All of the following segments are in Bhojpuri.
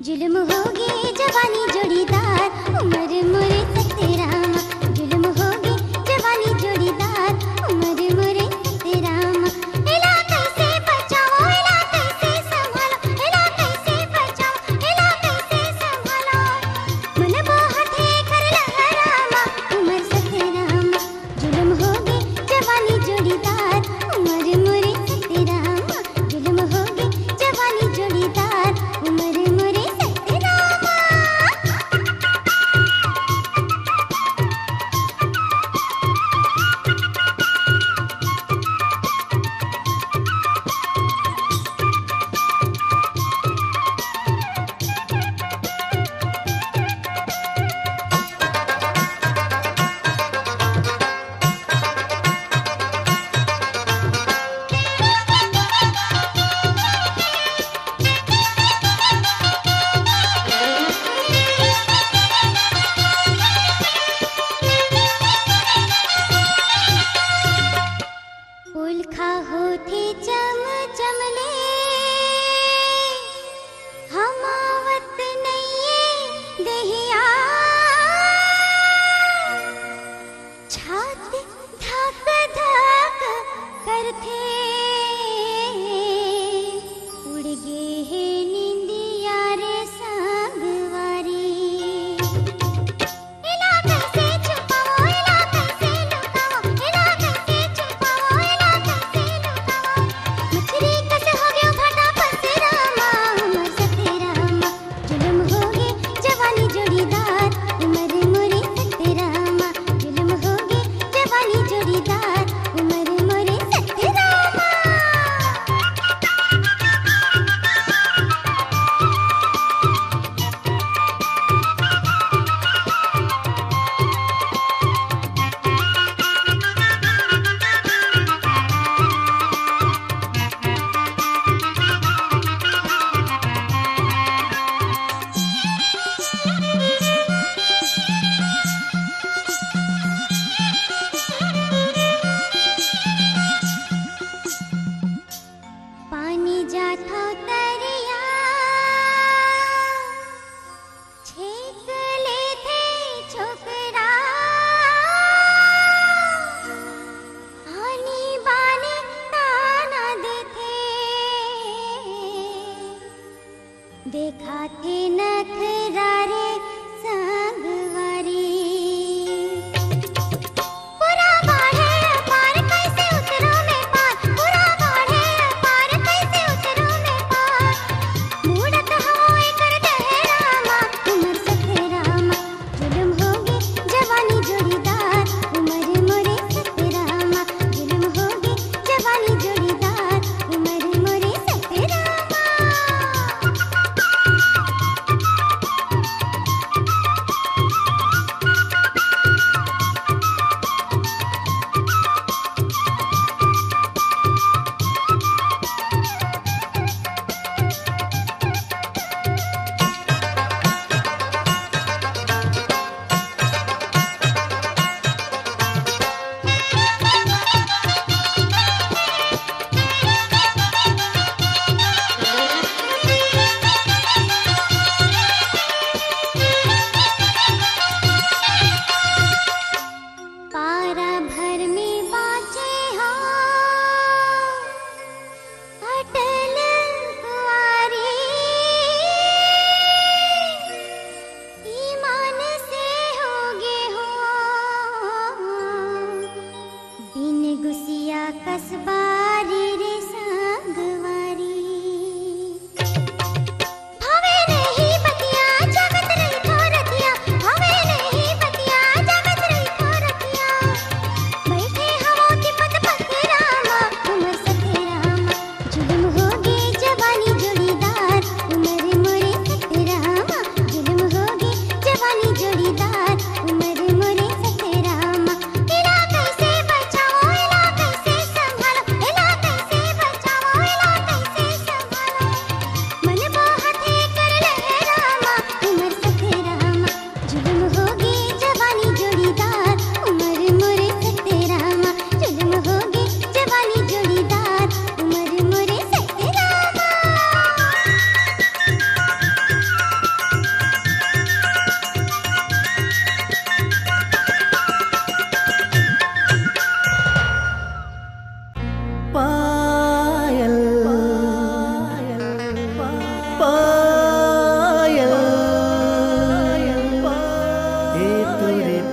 जुल्म होगी जवानी जोड़ीदार उम्र मोरे सत्ते रामा। जुल्म होगी जवानी जोड़ीदार उम्र मोरे सत्ते रामा। इला कैसे बचाओ इला कैसे संभालो, इला कैसे बचाओ इला कैसे संभालो। मन बाहते कर लगा रामा उम्र सत्ते रामा। जुल्म होगी जवानी जोड़ीदार उम्र मोरे सत्ते रामा। जुल्म होगी जवानी जोड़ीदार उम्र मोरे उल्खा होठी चम चमले हमावत नहीं दहिया। छाती धक धक करते उड़ गे है निंदिया रे संगवारी। इला कैसे छुपाओ इला कैसे लुकाओ, इला कैसे छुपाओ इला कैसे लुकाओ। मछली कस हो गयो भाटा फसे रामा उमर सत्ते रामा। जुल्म होगी जवानी जोड़ीदार उमर मोरे सत्ते रामा। जुल्म होगी जवानी जोड़ीदार उमर मोरे सत्ते रामा।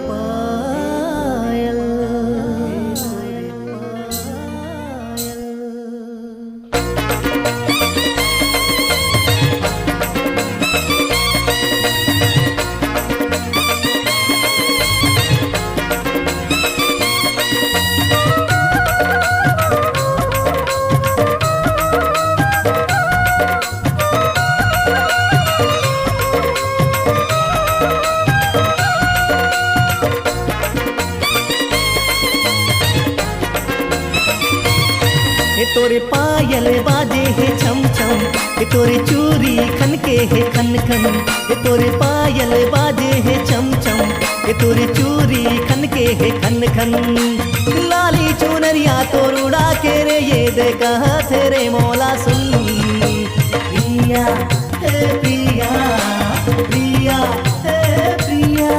पायल। तोरे पायल बाजे है छम छम, तोरे चूरी खन के है खन खन। तोरे पायल बाजे है छम छम, तोरे चूरी खन के है खन खन। लाली चुनरिया तो उड़ा के रे ये देखा तेरे मौला सुन। पिया हे पिया, पिया हे पिया।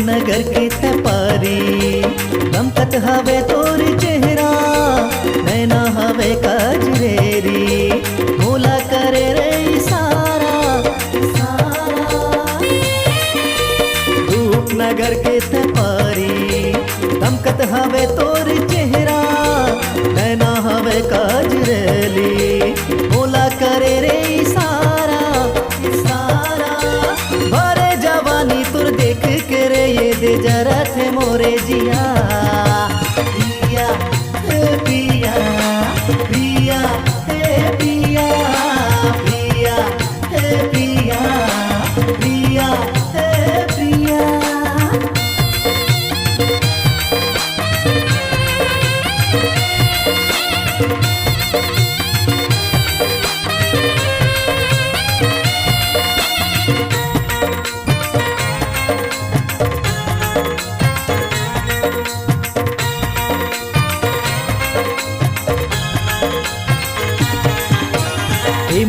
नगर के तपारी दमकत हवे तोर चेहरा, नैना हवे कजरेरी भोला करे रे सारा सारा। रूपनगर के तपारी दमकत हवे तोर चेहरा, नैना हवे कजरेली भोला करे रे सारा सारा। भरे जवानी तुर देख के रे ये दे जरा थे मोरे जिया। पिया हे पिया, पिया हे पिया, पिया हे पिया, पिया हे पिया।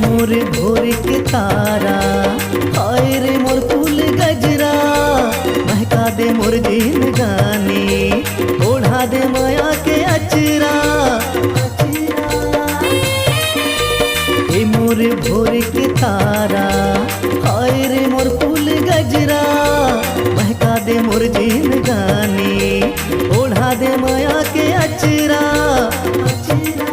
मोर भोर के तारा, हाय रे मोर फूल गजरा। महका दे मोर जीन गानी, ओढ़ा दे माया के अचरा अचरा। मोर भोर के तारा, हाय रे मोर फूल गजरा। महका दे मोर जीन गानी, ओढ़ा दे माया के अचरा अचरा।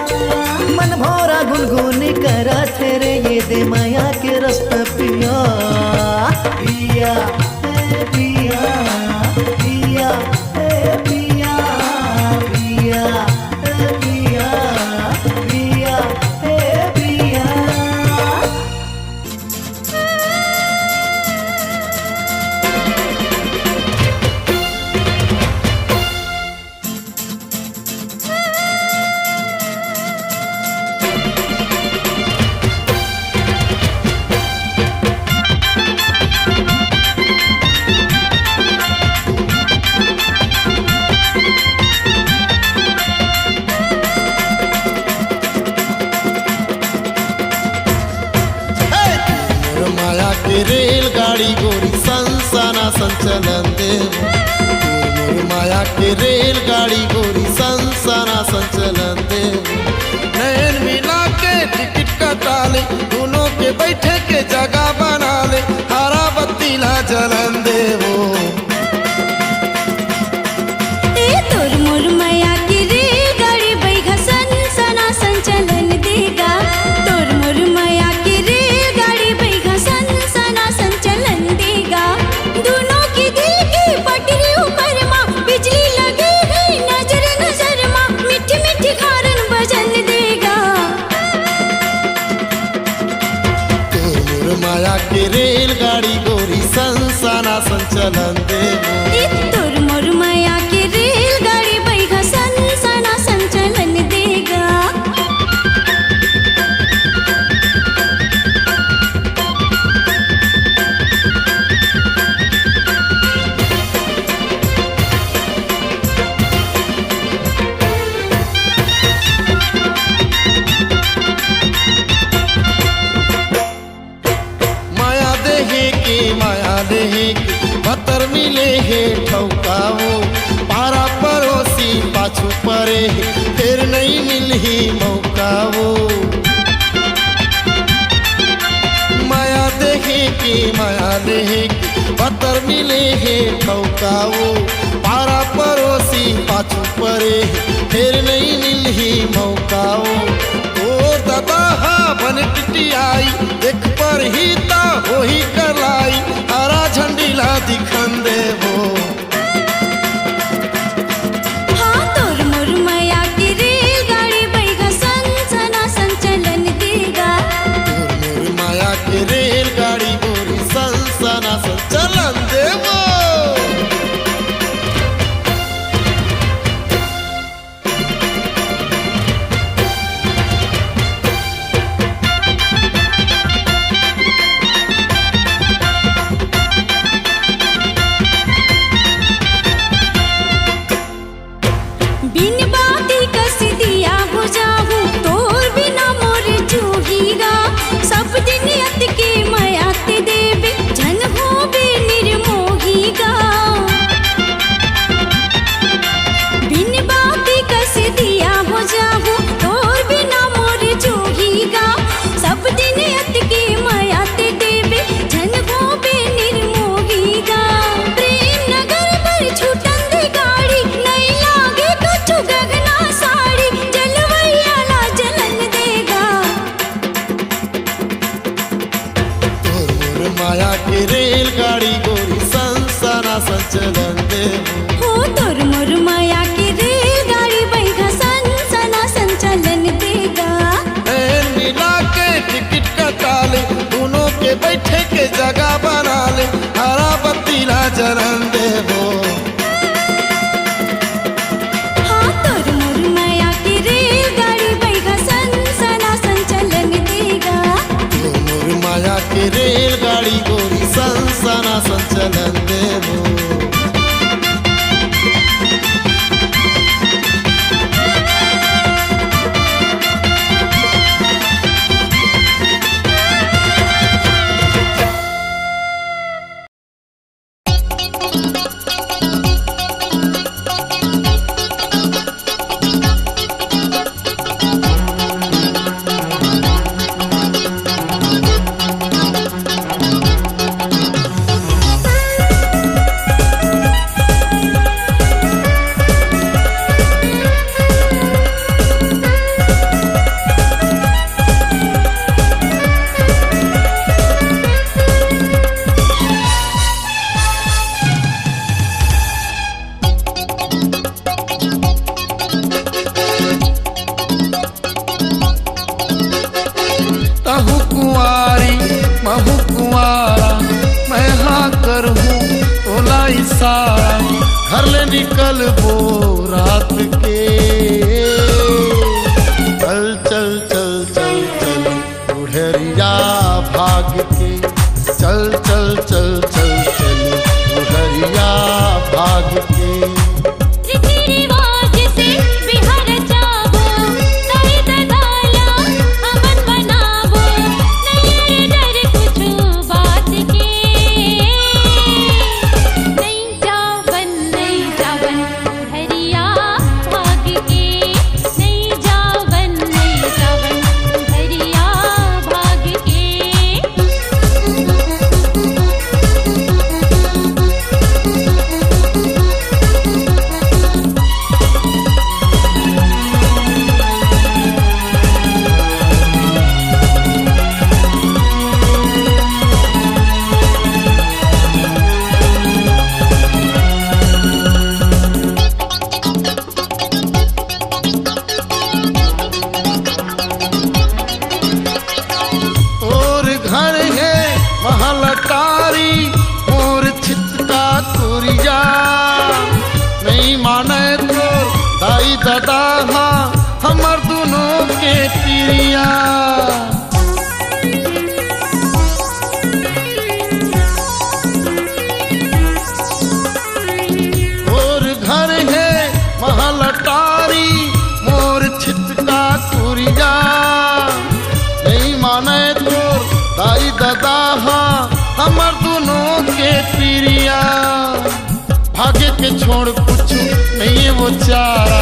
मन भौरा गुनगुन करा तेरे ये दे माया के रस्ता पिया। पिया हे पिया, पिया हे पिया, पिया हे पिया, पिया हे पिया। रेलगाड़ी गोरी संसाना संचलन देव। मोर माया के रेलगाड़ी गोरी संसाना संचलन देव। नैन मिला के टिकट कटा ले, दोनों के बैठे के जगह बना ले। हरा बत्ती ला जलन देवो। तोर मोर माया की रेलगाड़ी बैठा संसाना संचलन देगा। तोर मोर माया की रेलगाड़ी बैठा संसाना संचलन देगा। दोनों की दिल की पटरी ऊपर माँ, बिजली लगी है नजर नजर माँ। मीठी मीठी खारन भजन देगा। तोर मोर माया के रेलगाड़ी गोरी संसाना संचलन देवो। तोर मोर माया की रेलगाड़ी बैठा संसाना संचलन देगा। फिर नहीं मिली मौका वो। माया देहे की माया लेहे की पत्थर मिले है ठौका वो। पारा पड़ोसी पाछू परे फिर नहीं मिली मौका वो। ओ दादा बन टिटियाई देख पर ही ता हो ही करलाई हरा झंडीला दिखन दे वो। रेलगाड़ी गोरी सनसना संचलन देवो। बिन बाती कस दिया बुझाहू तोर बिना मोर जूहीगा। सब दिन अत के मयाते देवे जन हो बे निर्मोहीगा। बिन बाती कस दिया बुझाहू तोर बिना मोर जूहीगा। सब दिन अत के मयाते देवे जन हो बे निर्मोहीगा। प्रेम नगर पर छूटन दे गाड़ी नहीं लागे कछु गगना साड़ी जलवैया ला जलन देगा। तोर माया की रेलगाड़ी गोरी सनसना संचलन देवो। हो तोर मोर माया की रेलगाड़ी बैठा सनसना संचलन देगा। नैन मिला के टिकट कटा ले दोनों के बैठे के जगह बना ले हरा बत्तीला जलन देवो। हाँ तोर मोर माया की रेलगाड़ी बैठा सनसना संचलन देगा। तोर माया की रेलगाड़ी गोरी सनसना संचलन देवो। महू कुंवारा मैं हाँ कर हूँ तोला इशारा घर ले निकल वो रात के। चल चल चल चल चल बुढ़रिया भाग के। चल चल चल चल चल बुढ़रिया भाग के। दादा हाँ हमर दोनों के पिरिया। और घर है महलटारी मोर छिटका तुरिया। नहीं माने तो दाई दादा हाँ हमर दोनों के पिरिया। भागे के छोड़ कुछ नहीं वो चारा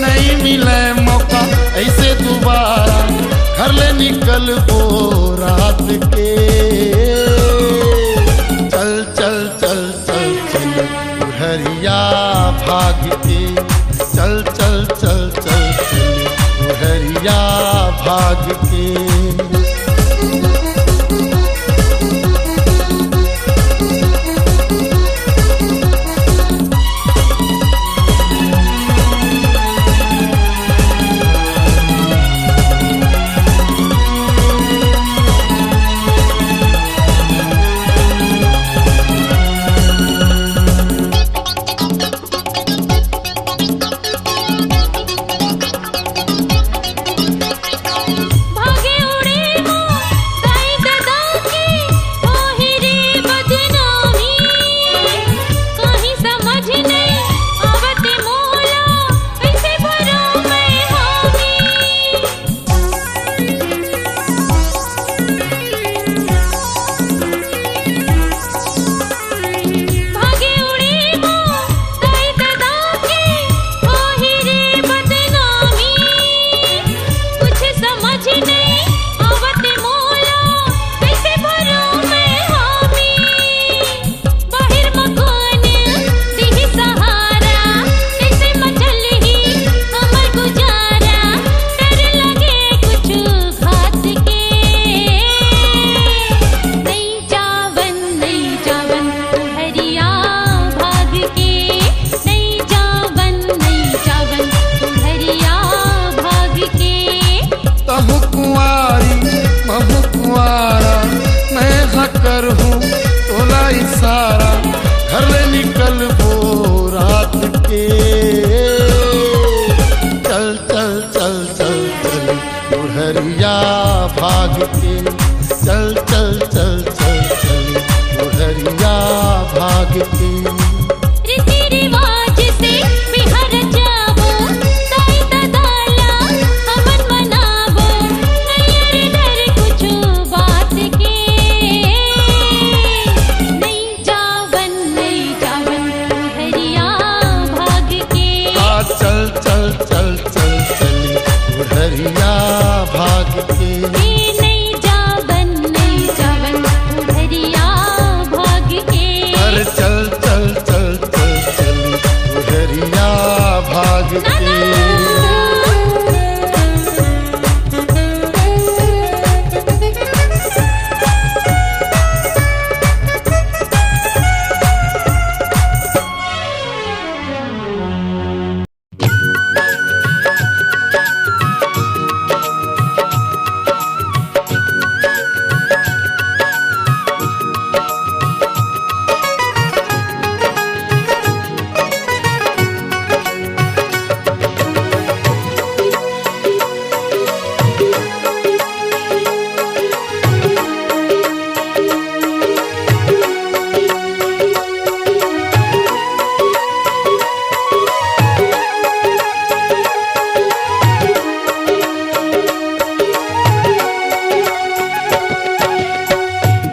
नहीं मिले मौका ऐसे दोबारा घर ले निकल वो रात के। चल चल चल चल चल हरिया भाग के, चल चल चल चल चल हरिया भाग के। सारा घर ले निकल वो रात के। चल चल चल चल चल बुढ़रिया भाग के, चल चल चल चल चल बुढ़रिया भाग के। रीति रिवाज से बिहार जावो, ताई दादाला हमन मनावो, नहीं डर कुछ बात के। नहीं जावन बुढ़रिया भाग के। चल चल चल चल चल बुढ़रिया भाग के। नहीं जावन बुढ़रिया भाग के। अरे चल चल चल चल चल बुढ़रिया भाग के।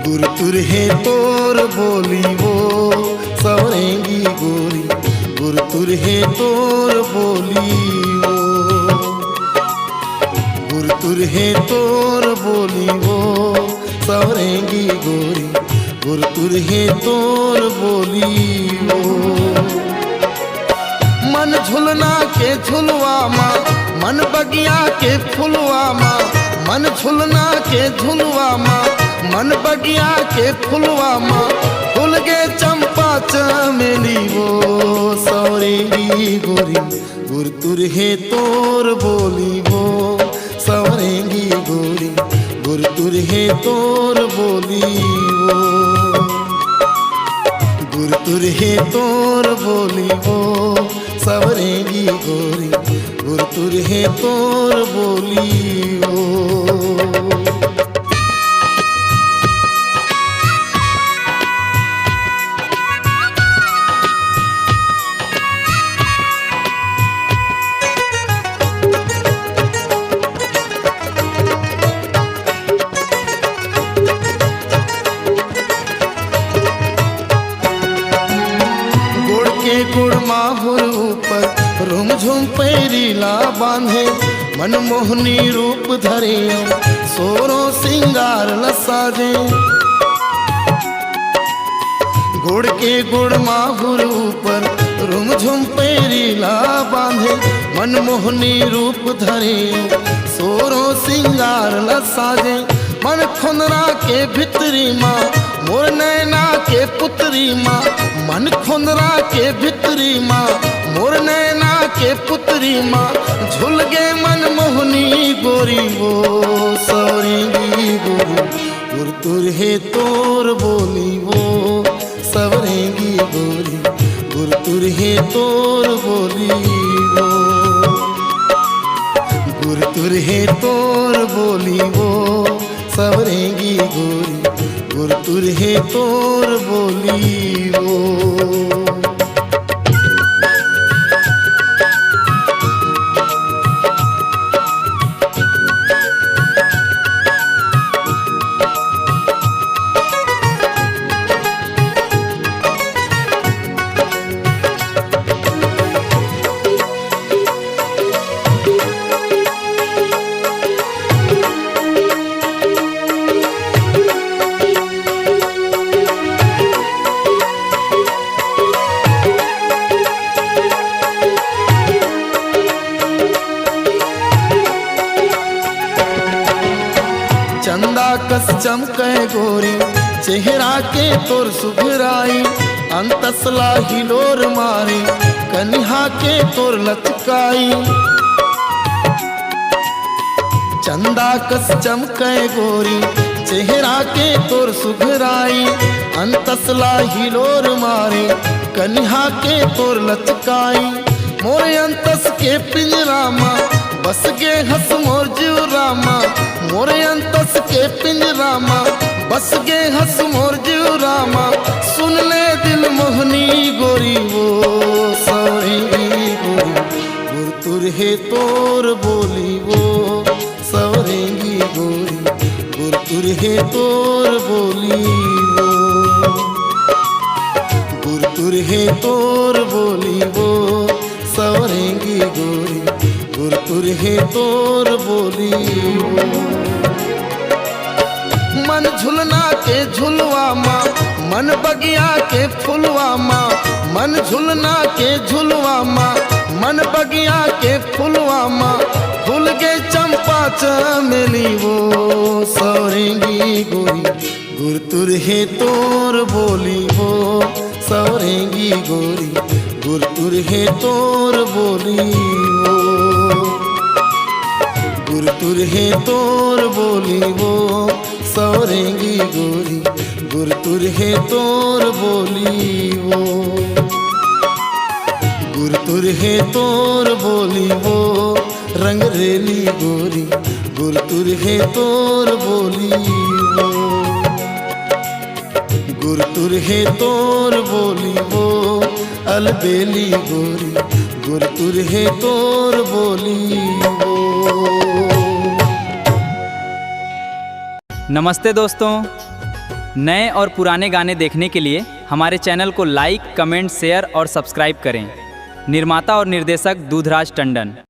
गुरतुर है तोर बोली वो सवरेंगी गोरी, गुरतुर है तोर बोली वो, गुरतुर है तोर बोली वो सवरेंगी गोरी, गुरतुर है तोर बोली वो। मन झुलना के झुलवा माँ, मन बगिया के फुलवा माँ, मन झुलना के झुलवा माँ, मन बगिया के फुलवा माँ, फूल गे चंपा चमेली वो सवरेंगी गोरी, गुरतुर है तोर बोली वो सवरेंगी गोरी, गुरतुर है तोर बोली वो, गुरतुर है तोर बोली वो सवरेंगी गोरी, गुरतुर है तोर बोली वो। गुड़ माहुर ऊपर रुम झुम पैरीला बांधे मनमोहनी रूप धरे सोरो सिंगार लसाजे गुड़ के गुड़ माहुर ऊपर रुमझुम पेरीला बांधे मनमोहनी रूप धरे सोरो सिंगार लसाजे मन खुंदरा के भितरी माँ मोर नैना के पुतरी माँ मन खुंदरा के भितरी माँ मोर नैना के पुतरी माँ झुल गे मन मोहनी गोरी वो सवरेंगी गोरी गुर तुरहे तोर बोली वो सवरेंगी गोरी गुर तुरहे तोर बोली वो गुर तुरहे तोर बोली वो सवरेंगी गोरी गुर तुरहे तोर बोली वो। चंदा कस चमके गोरी चेहरा के तोर सुघराई अंतसला हिलोर मारी कन्हा के तोर लचकाई चंदा कस चमके गोरी चेहरा के तोर सुघराई अंतसला हिलोर मारी कन्हा के तोर लचकाई मोर अंतस के पिंजरा माँ बस गे हस मोर जीवरा माँ मोर अंतस के पिंजरा माँ बस गे हस मोर जीवरा माँ सुन ले दिल मोहनी गोरी वो सवरेंगी गोरी गुर तुरहे तोर बोली वो सवरेंगी गोरी गुर तुरहे तोर बोली वो गुर तुरहे तोर बोली वो सवरेंगी गोरी गुर तुरहे तोर बोली वो। मन झुलना के झुलवा माँ मन बगिया के फुलवा माँ मन झुलना के झुलवा माँ मन बगिया के फुलवा माँ फूल के चंपा चमेली वो सवरेंगी गोरी गुर तुरहे तोर बोली वो सवरेंगी गोरी गुर तुरहे तोर बोली वो गुर तुरहे तोर बोली वो सवरेंगी गोरी गुर तुरहे तोर बोली वो गुर तुरहे तोर बोली वो रंगरेली गोरी गुर तुरहे तोर बोली वो गुर तुरहे तोर बोली वो अलबेली गोरी गुर तुरहे तोर बोली वो। नमस्ते दोस्तों, नए और पुराने गाने देखने के लिए हमारे चैनल को लाइक, कमेंट, शेयर और सब्सक्राइब करें। निर्माता और निर्देशक दूधराज टंडन।